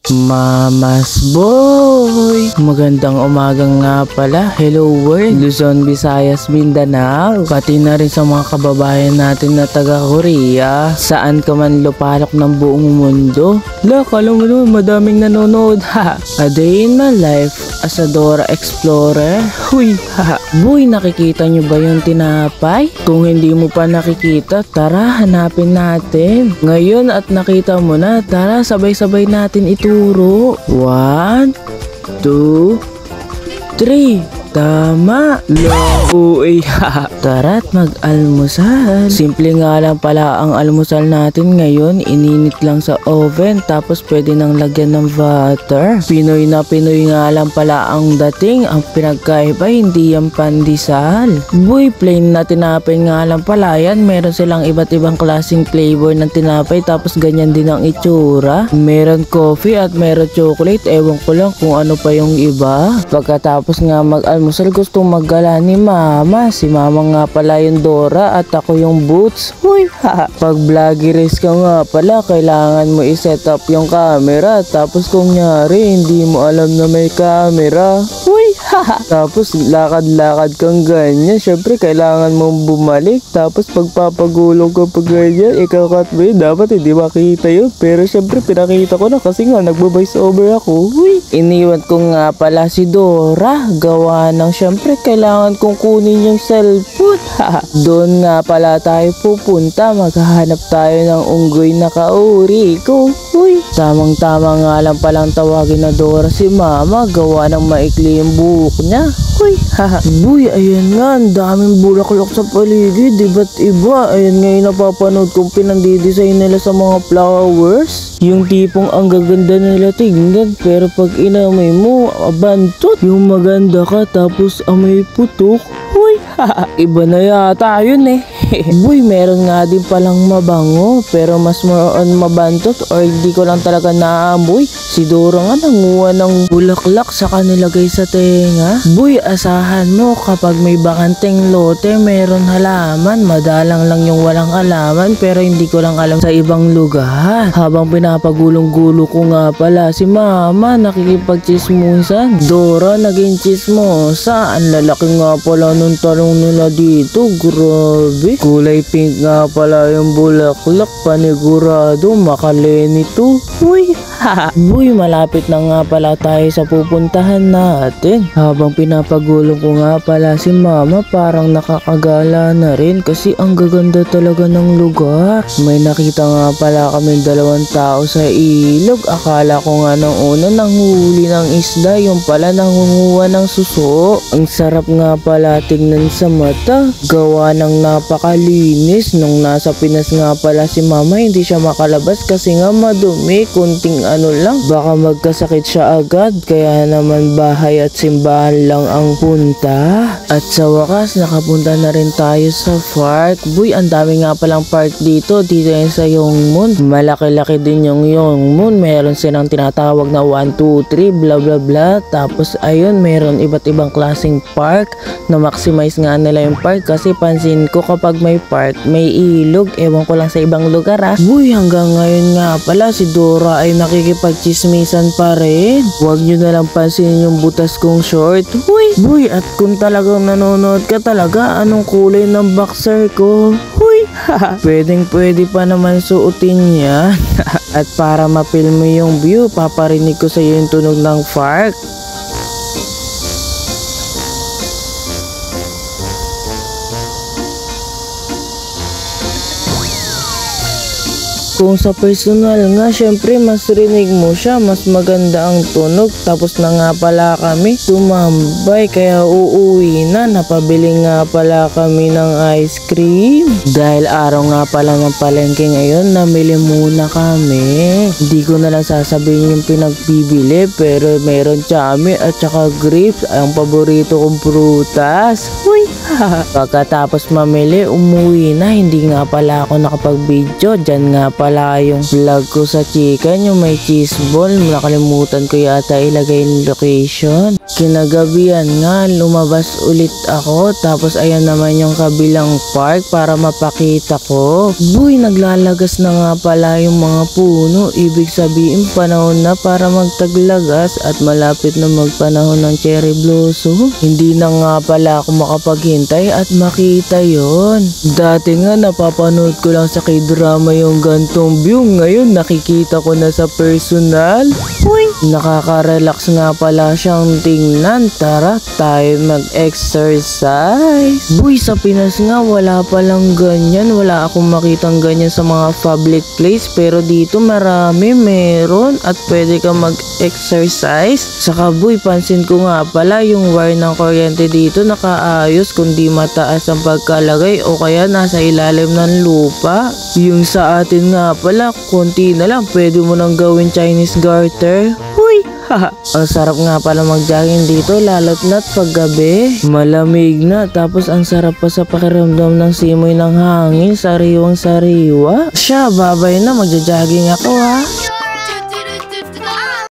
Mama's Boy! Magandang umaga nga pala. Hello world, Luzon, Visayas, Mindanao, pati na rin sa mga kababayan natin na taga Korea. Saan ka man lupalok ng buong mundo. Kala mo naman madaming nanonood ha. A day in my life as a Dora Explorer. Huy ha. Boy, nakikita nyo ba yung tinapay? Kung hindi mo pa nakikita, tara hanapin natin. Ngayon at nakita mo na, tara sabay-sabay natin ituro. 1, 2, 3. Tama! Uy, tara't mag-almusal. Simple nga lang pala ang almusal natin ngayon. Ininit lang sa oven tapos pwede nang lagyan ng butter. Pinoy na Pinoy nga lang pala ang dating. Ang pinagkaiba hindi yung pandesal. Boy, plain na tinapay nga lang pala yan. Meron silang iba't ibang klaseng flavor ng tinapay tapos ganyan din ang itsura. Meron coffee at meron chocolate. Ewan ko lang kung ano pa yung iba. Pagkatapos nga mag-almusal, gusto maggala ni Mama. Si Mama nga pala yung Dora at ako yung Boots. Huy, pag vloggeries ka nga pala, kailangan mo i-set up yung camera. Tapos kung nyari, hindi mo alam na may camera. Huy, tapos lakad-lakad kang ganyan. Syempre, kailangan mong bumalik. Tapos pagpapagulong ka pag ganyan, ikakat mo yun. Dapat hindi makita yun. Pero syempre, pinakita ko na kasi nga nagbo-voice over ako. Huy, iniwan ko nga pala si Dora. Gawa ng syempre, kailangan kong kunin yung cellphone. Doon nga pala tayo pupunta. Maghahanap tayo ng unggoy na kauri ko. Uy, tamang-tama nga lang palang tawagin na Dora si Mama. Gawa ng maikli yung buhok niya. Uy, Uy, ayan nga, ang daming bulaklak sa paligid. Iba't iba. Ayan nga yung napapanood kong pinandidesign nila sa mga flowers. Yung tipong ang gaganda nila tingnan. Pero pag inamoy mo, abantot. Yung maganda ka tapos amoy putok. Uy, iba na yata yun eh. Boy, meron nga din palang mabango pero mas more on mabantot or hindi ko lang talaga naamoy. Si Dora nga nanguha ng bulaklak sa kanilagay sa tenga. Boy, asahan mo kapag may bakanteng lote meron halaman. Madalang lang yung walang halaman pero hindi ko lang alam sa ibang lugar. Habang pinapagulong-gulo ko nga pala si Mama nakikipagchismusan. Dora naging chismosa. Ang lalaki nga pala nung talong nila dito. Grabe. Kulay pink nga pala yung bulaklak. Panigurado makaleni to. Uy, Boy, malapit na nga pala tayo sa pupuntahan natin. Habang pinapagulong ko nga pala si Mama, parang nakakagala na rin kasi ang gaganda talaga ng lugar. May nakita nga pala kaming dalawang tao sa ilog. Akala ko nga nang una nanghuli ng isda, yung pala nangunguha ng suso. Ang sarap nga pala tingnan sa mata. Gawa ng napakalinis. Nung nasa Pinas nga pala si Mama, hindi siya makalabas kasi nga madumi. Kunting ano lang, baka magkasakit siya agad. Kaya naman bahay at simbahan lang ang punta. At sa wakas, nakapunta na rin tayo sa park. Boy, ang dami nga palang park dito. Dito yan sa Yongmun. Malaki-laki din yung Yongmun. Meron silang tinatawag na 1, 2, 3, bla bla bla. Tapos ayun, meron iba't ibang klaseng park na maximize nga nila yung park. Kasi pansin ko kapag may park, may ilog. Ewan ko lang sa ibang lugar ah. Boy, hanggang ngayon nga pala si Dora ay nakikipagchismisan pa rin. Huwag nyo na lang pansinin yung butas kong short. Huy! Boy, at kung talagang nanonood ka talaga, anong kulay ng boxer ko? Huy! Pwedeng-pwede pa naman suotin yan. At para mapil mo yung view, paparinig ko sa iyo yung tunog ng park. Kung sa personal nga, syempre mas rinig mo siya, mas maganda ang tunog. Tapos na nga pala kami tumambay, kaya uuwi na. Napabili nga pala kami ng ice cream. Dahil araw nga pala ng palengke ngayon, namili muna kami. Hindi ko na lang sasabihin yung pinagbibili, pero meron chami at saka grapes, ang paborito kong prutas. Uy! Pagkatapos mamili, umuwi na. Hindi nga pala ako nakapag-video. Diyan nga pala yung vlog ko sa chicken, yung may cheese ball. Nakalimutan ko yata ilagay yung location. Kinagabihan nga, lumabas ulit ako. Tapos ayan naman yung kabilang park para mapakita ko. Boy, naglalagas na nga pala yung mga puno. Ibig sabihin, panahon na para magtaglagas at malapit na magpanahon ng cherry blossom. Hindi na nga pala ako makapaghintay at makita yon. Dati nga napapanood ko lang sa K-drama yung gantong view. Ngayon nakikita ko na sa personal. Uy, nakaka-relax nga pala siyang tingnan. Tara, tayo mag-exercise. Uy, sa Pinas nga wala palang ganyan. Wala akong makitang ganyan sa mga public place. Pero dito marami, meron. At pwede ka mag-exercise. Saka boy, pansin ko nga pala yung wire ng kuryente dito nakaayos, kundi mataas ang pagkalagay o kaya nasa ilalim ng lupa. Yung sa atin nga pala, konti na lang, pwede mo nang gawin Chinese garter. Huy! Ang sarap nga pala mag-jogging dito, lalo't na't paggabi. Malamig na, tapos ang sarap pa sa pakiramdam ng simoy ng hangin, sariwang sariwa. Siya, babay na, magja-jogging ako ha.